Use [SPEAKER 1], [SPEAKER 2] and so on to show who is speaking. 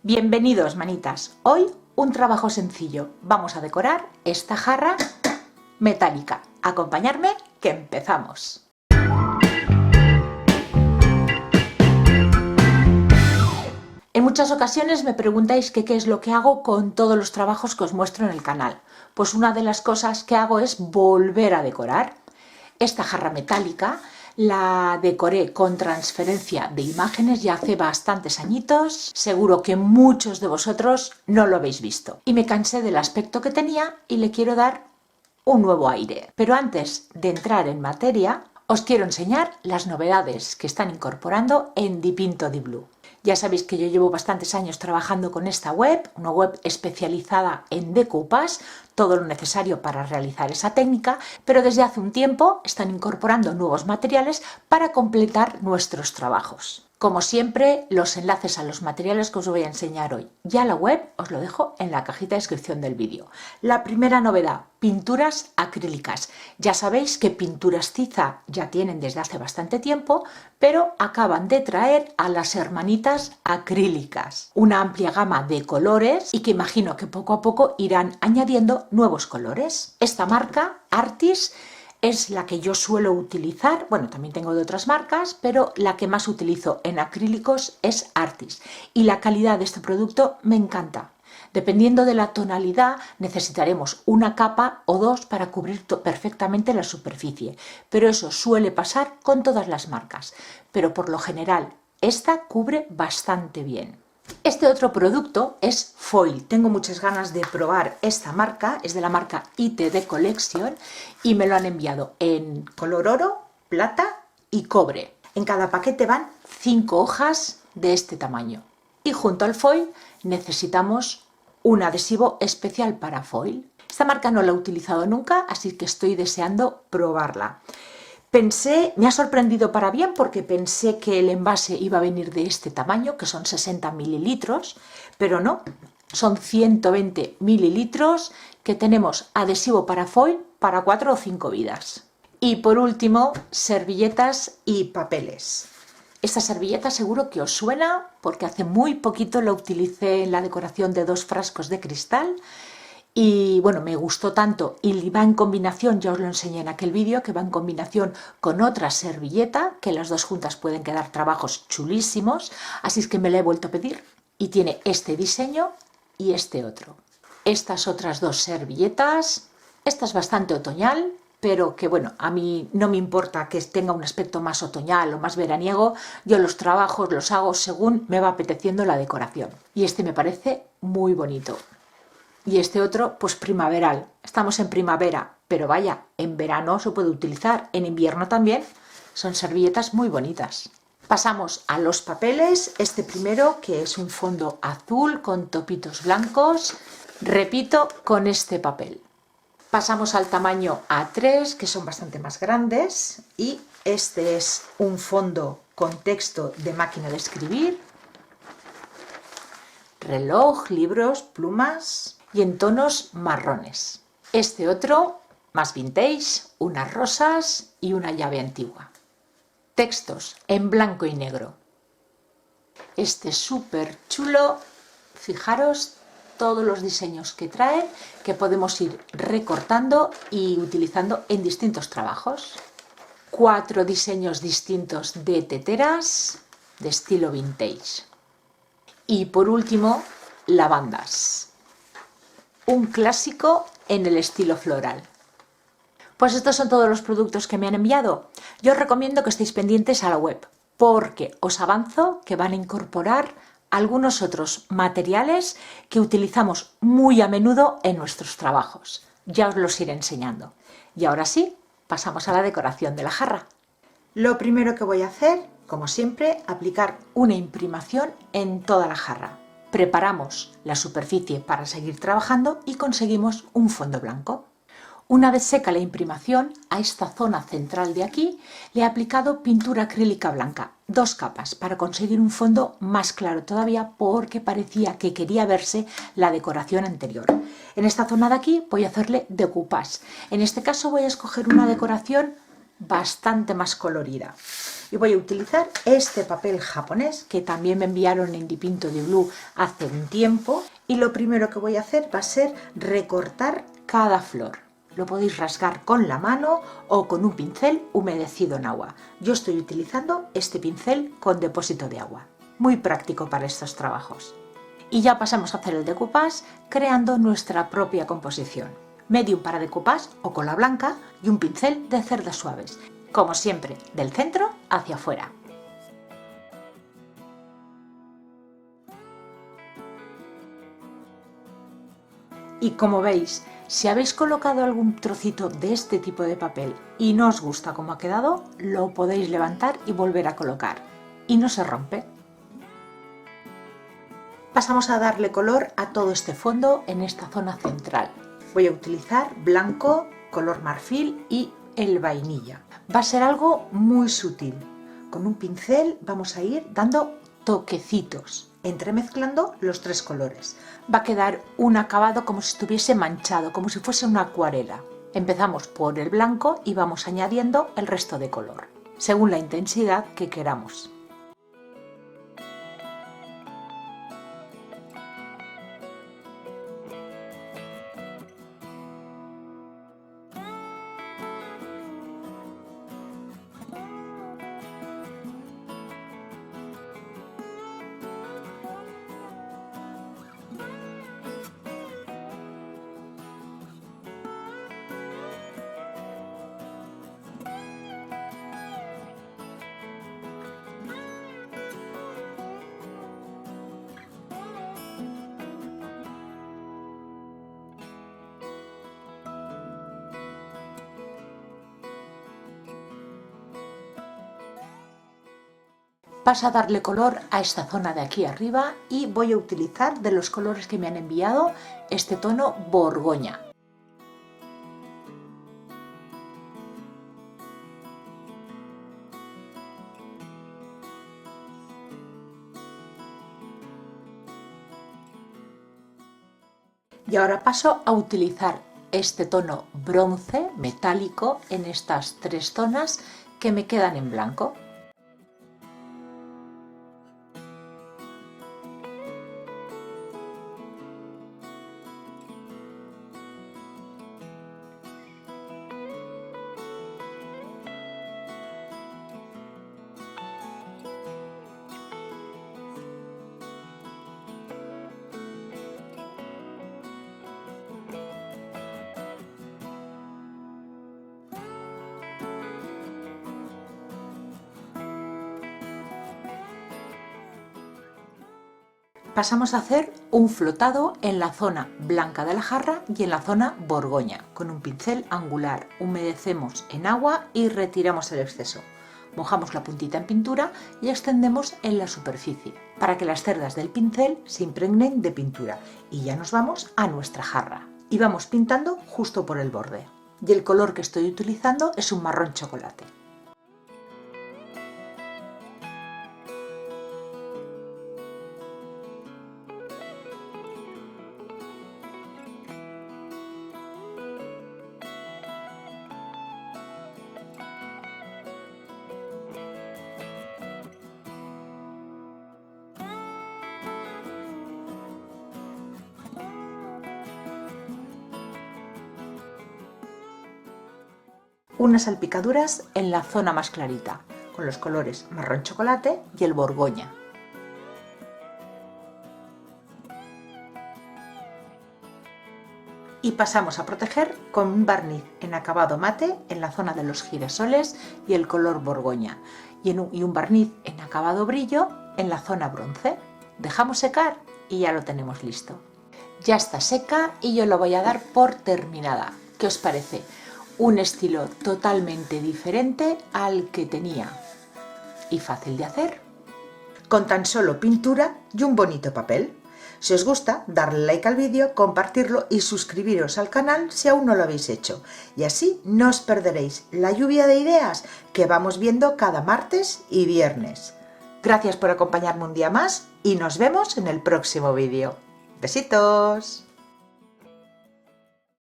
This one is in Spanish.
[SPEAKER 1] Bienvenidos, manitas. Hoy un trabajo sencillo. Vamos a decorar esta jarra metálica. Acompañadme que empezamos. En muchas ocasiones me preguntáis que qué es lo que hago con todos los trabajos que os muestro en el canal. Pues una de las cosas que hago es volver a decorar. Esta jarra metálica la decoré con transferencia de imágenes ya hace bastantes añitos. Seguro que muchos de vosotros no lo habéis visto. Y me cansé del aspecto que tenía y le quiero dar un nuevo aire. Pero antes de entrar en materia, os quiero enseñar las novedades que están incorporando en Dipinto di Blu. Ya sabéis que yo llevo bastantes años trabajando con esta web, una web especializada en decoupage, todo lo necesario para realizar esa técnica, pero desde hace un tiempo están incorporando nuevos materiales para completar nuestros trabajos. Como siempre, los enlaces a los materiales que os voy a enseñar hoy y a la web os lo dejo en la cajita de descripción del vídeo. La primera novedad, pinturas acrílicas. Ya sabéis que pinturas tiza ya tienen desde hace bastante tiempo, pero acaban de traer a las hermanitas acrílicas. Una amplia gama de colores y que imagino que poco a poco irán añadiendo nuevos colores. Esta marca, Artis, es la que yo suelo utilizar, bueno, también tengo de otras marcas, pero la que más utilizo en acrílicos es Artis. Y la calidad de este producto me encanta. Dependiendo de la tonalidad, necesitaremos una capa o dos para cubrir perfectamente la superficie. Pero eso suele pasar con todas las marcas. Pero por lo general, esta cubre bastante bien. Este otro producto es foil. Tengo muchas ganas de probar esta marca, es de la marca ITD Collection y me lo han enviado en color oro, plata y cobre. En cada paquete van 5 hojas de este tamaño. Y junto al foil necesitamos un adhesivo especial para foil. Esta marca no la he utilizado nunca, así que estoy deseando probarla. Me ha sorprendido para bien porque pensé que el envase iba a venir de este tamaño, que son 60 mililitros, pero no, son 120 mililitros que tenemos adhesivo para foil para 4 o 5 vidas. Y por último, servilletas y papeles. Esta servilleta seguro que os suena porque hace muy poquito la utilicé en la decoración de 2 frascos de cristal. Y bueno, me gustó tanto y va en combinación, ya os lo enseñé en aquel vídeo, que va en combinación con otra servilleta, que las dos juntas pueden quedar trabajos chulísimos, así es que me la he vuelto a pedir y tiene este diseño y este otro. Estas otras 2 servilletas, esta es bastante otoñal, pero que bueno, a mí no me importa que tenga un aspecto más otoñal o más veraniego, yo los trabajos los hago según me va apeteciendo la decoración. Y este me parece muy bonito. Y este otro, pues primaveral. Estamos en primavera, pero vaya, en verano se puede utilizar, en invierno también. Son servilletas muy bonitas. Pasamos a los papeles. Este primero, que es un fondo azul con topitos blancos. Repito, con este papel. Pasamos al tamaño A3, que son bastante más grandes. Y este es un fondo con texto de máquina de escribir. Reloj, libros, plumas y en tonos marrones. Este otro, más vintage, unas rosas y una llave antigua. Textos en blanco y negro. Este es súper chulo. Fijaros todos los diseños que trae, que podemos ir recortando y utilizando en distintos trabajos. 4 diseños distintos de teteras de estilo vintage. Y por último, lavandas. Un clásico en el estilo floral. Pues estos son todos los productos que me han enviado. Yo os recomiendo que estéis pendientes a la web, porque os avanzo que van a incorporar algunos otros materiales que utilizamos muy a menudo en nuestros trabajos. Ya os los iré enseñando. Y ahora sí, pasamos a la decoración de la jarra. Lo primero que voy a hacer, como siempre, aplicar una imprimación en toda la jarra. Preparamos la superficie para seguir trabajando y conseguimos un fondo blanco. Una vez seca la imprimación, a esta zona central de aquí le he aplicado pintura acrílica blanca, 2 capas, para conseguir un fondo más claro todavía porque parecía que quería verse la decoración anterior. En esta zona de aquí voy a hacerle decoupage. En este caso voy a escoger una decoración bastante más colorida. Y voy a utilizar este papel japonés que también me enviaron en Dipinto di Blu hace un tiempo. Y lo primero que voy a hacer va a ser recortar cada flor. Lo podéis rasgar con la mano o con un pincel humedecido en agua. Yo estoy utilizando este pincel con depósito de agua. Muy práctico para estos trabajos. Y ya pasamos a hacer el decoupage creando nuestra propia composición. Medium para decoupage o cola blanca y un pincel de cerdas suaves. Como siempre, del centro hacia afuera. Y como veis, si habéis colocado algún trocito de este tipo de papel y no os gusta cómo ha quedado, lo podéis levantar y volver a colocar. Y no se rompe. Pasamos a darle color a todo este fondo en esta zona central. Voy a utilizar blanco, color marfil y el vainilla. Va a ser algo muy sutil. Con un pincel vamos a ir dando toquecitos, entremezclando los tres colores. Va a quedar un acabado como si estuviese manchado, como si fuese una acuarela. Empezamos por el blanco y vamos añadiendo el resto de color, según la intensidad que queramos. Paso a darle color a esta zona de aquí arriba y voy a utilizar de los colores que me han enviado este tono Borgoña. Y ahora paso a utilizar este tono bronce metálico en estas tres zonas que me quedan en blanco. Pasamos a hacer un flotado en la zona blanca de la jarra y en la zona Borgoña. Con un pincel angular humedecemos en agua y retiramos el exceso. Mojamos la puntita en pintura y extendemos en la superficie para que las cerdas del pincel se impregnen de pintura. Y ya nos vamos a nuestra jarra. Y vamos pintando justo por el borde. Y el color que estoy utilizando es un marrón chocolate. Unas salpicaduras en la zona más clarita, con los colores marrón chocolate y el Borgoña. Y pasamos a proteger con un barniz en acabado mate en la zona de los girasoles y el color Borgoña, y un barniz en acabado brillo en la zona bronce. Dejamos secar y ya lo tenemos listo. Ya está seca y yo lo voy a dar por terminada. ¿Qué os parece? Un estilo totalmente diferente al que tenía y fácil de hacer, con tan solo pintura y un bonito papel. Si os gusta, darle like al vídeo, compartirlo y suscribiros al canal si aún no lo habéis hecho. Y así no os perderéis la lluvia de ideas que vamos viendo cada martes y viernes. Gracias por acompañarme un día más y nos vemos en el próximo vídeo. ¡Besitos!